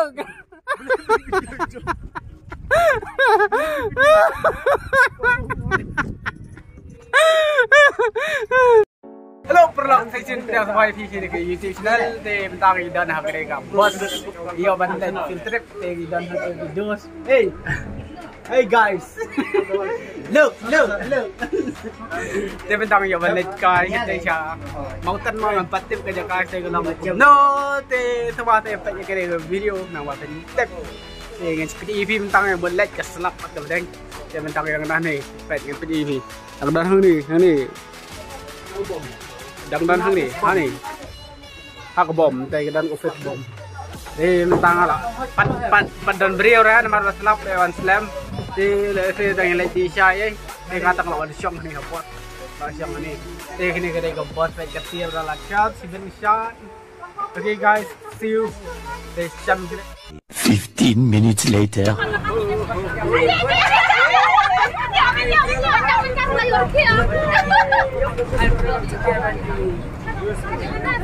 Look. Hello, perlahan saya cinta sama PK di YouTube channel. Di bentang idan hagre ka bos. Iyo bandan filter di idan hagre videos. Hey guys. Look. Di bentang iyo bandan ka kita siya. Mautan mo ang patip ka ja ka sa gulang. No, te sama te pa niya kare video na watan tip. Dengan PDEV bentang yang buat like keselak atau deng. Di bentang yang dah ni, pet dengan PDEV. Ang dah ni. Đang đơn hơn này, hak bom, tay cái đơn của phết bom. Đi tang là, pan đơn brio ra, mà nó snap để one slam, đi lấy phê đang lấy đi sai ấy, đi ngang tang lawan siang này học bot, siang này, đi cái này cái đây bot phải cái tier ra là shot, 7 shot. Okay guys, see you. Để chăm cái. 15 minutes later.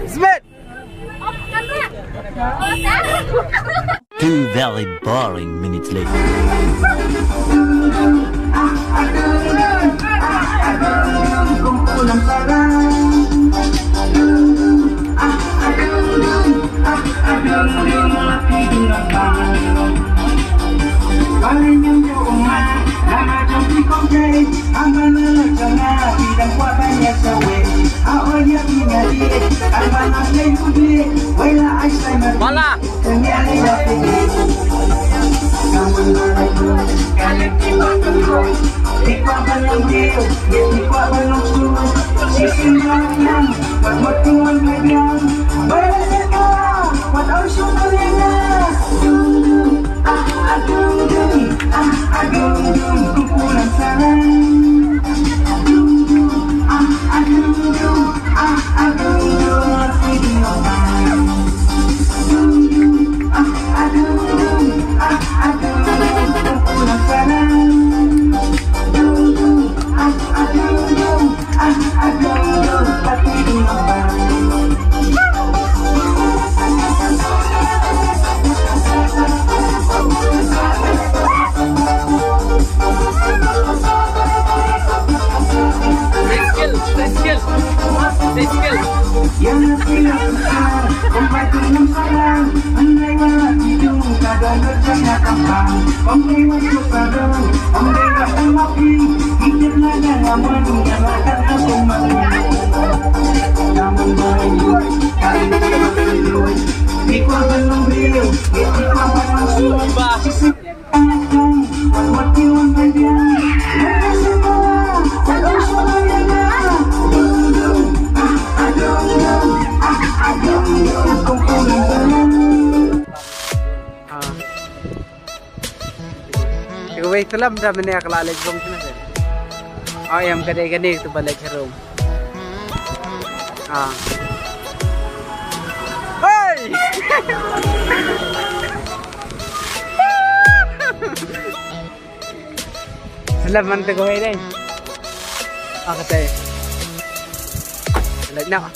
Smith! 2 very boring minutes later. Bola. Salam dah mana kalau alik room sana sih. Oh yang gede-gede itu balik ke room. Hey! Salam mana kau ini? Kata. Salam nak.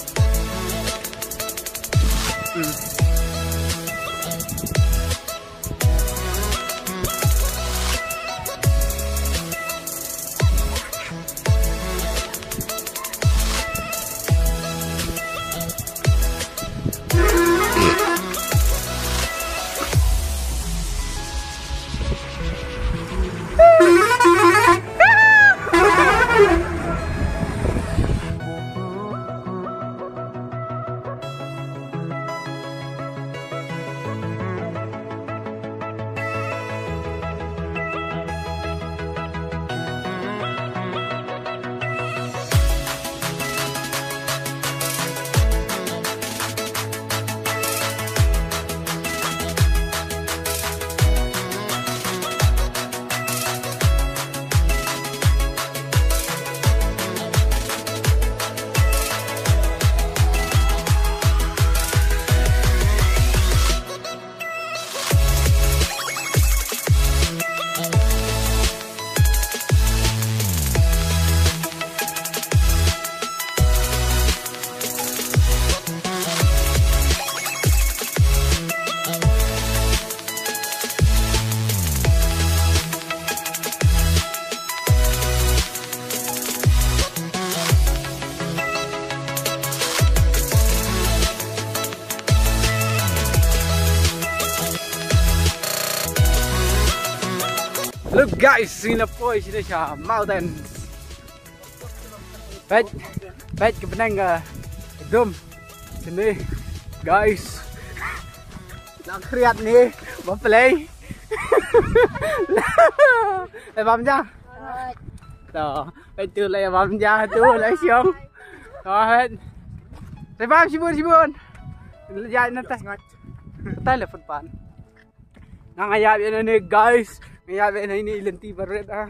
Look guys, sini po sini siya mountains. Baik ke benang dum sini guys. Nak kriat ni, play. Bấm chưa? Đó, bây giờ lại bấm ra tu lại xuống. Đó hết. Rồi bấm sibun. Dài nó tay là phần pan. Ngayap yan ni guys. Ngayap yan ini lenti baret ah.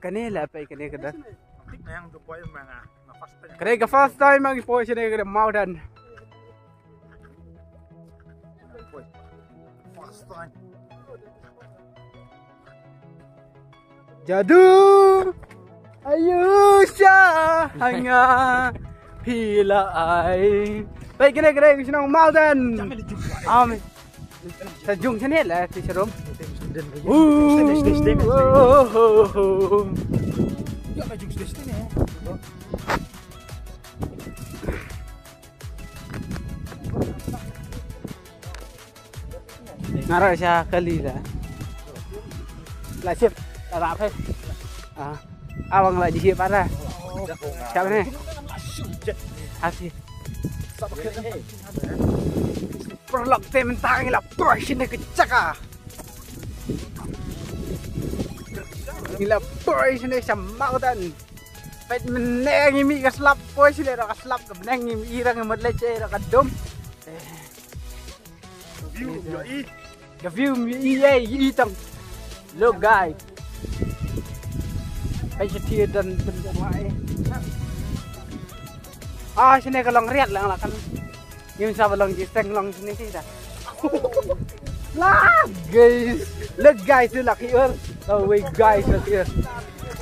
Kanila pa kanila kada. Kanila first time ang ipo siya kada mountain. Jadu ayusya hanga pila ay. Baik kena gusto ng mountain. Amin. Sa jung channel lah si Serum. Nara siya kalila. Lah siap. Tarap hai. Awang lah di siap ada. Siapa ni? Asih. Prolog tementang ila portion kecak ah. Ila portion sa mountain. Pet meneng imi kaslap portion ra kaslap ka meneng imi irang madleche ra kadum. View i tang. Look guys. Ay siya dan wai. Sini kalau ngeriat lah kan. Yung sa balong giseng long sini kita. Lah guys. Look guys, look here. Oh wait guys, look here.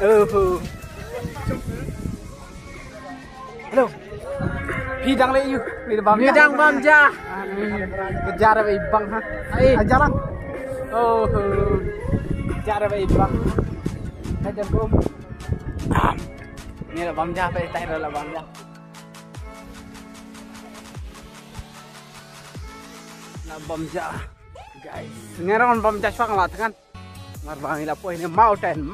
Oh. Hello. Hidang le you. Hidang bamja. Kejar ba ibang ha. Ay, ajaran. Oh. Kejar ba ibang. Kajan ko. Ni la bamja pa tayo la bamja. Bamja guys, ngeron bamja swang lah kan, marbang ila po ini mountain.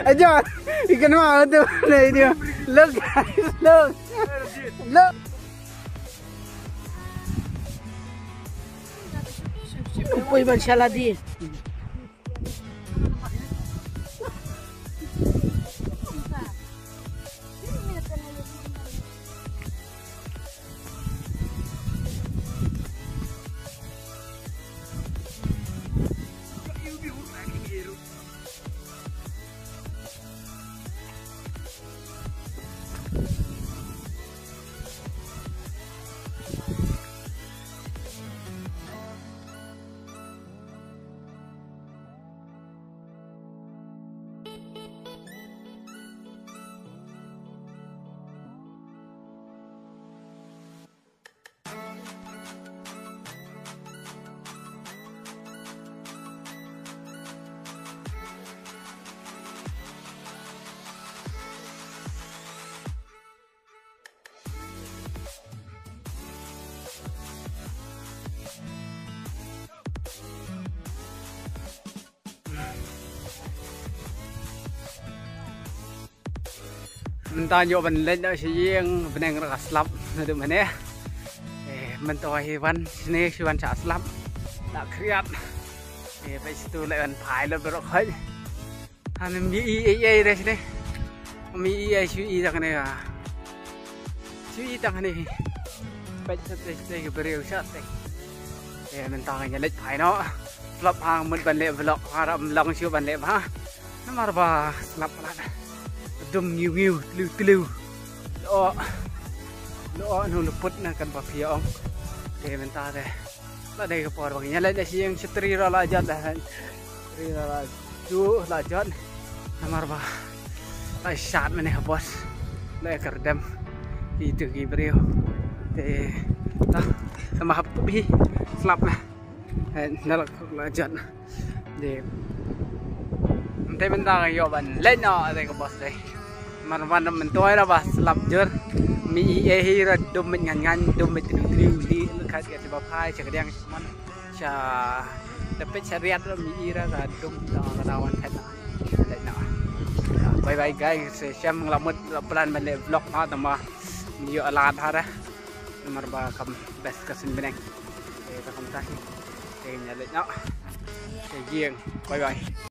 Aja, ikan mau tu dia. Look guys, look. Upoi masalah dia. Entah nyo ban lên đó siang benang ra slap na du mane man to hewan sini siwan cha slap da kriatไปsitu lại ban phai lên bro khơi han mi ai đây sini mi ai sui tang này à sui tang nàyไปsitu ke beriu sat man to nya lech phai nó slap hang man ban le vlog haram long siu ban le ha namar ba slap la dum nghiu lưu lo nu luput na kan pa piong te menta de la de ko por bang nyala de siang setri ra la jat la tri ra ju la jat namar ba ai sat mane bos le kardam itu gi brio te ta sama hap bi slap na nala la jat de te menta ga yo ban le no de ko bos de มันมันตัวเราbah selap jer mi hi ra dum ngan dum tri li lekat ke sebab hai cakadang man cha dapat syariat mi ra ga dum lawan pet na bye bye guys syam ngelamat plan balik vlog ha tama mi alat ha ra nomor ba kam best kasin beneng ta kam ta nya le no gieng bye bye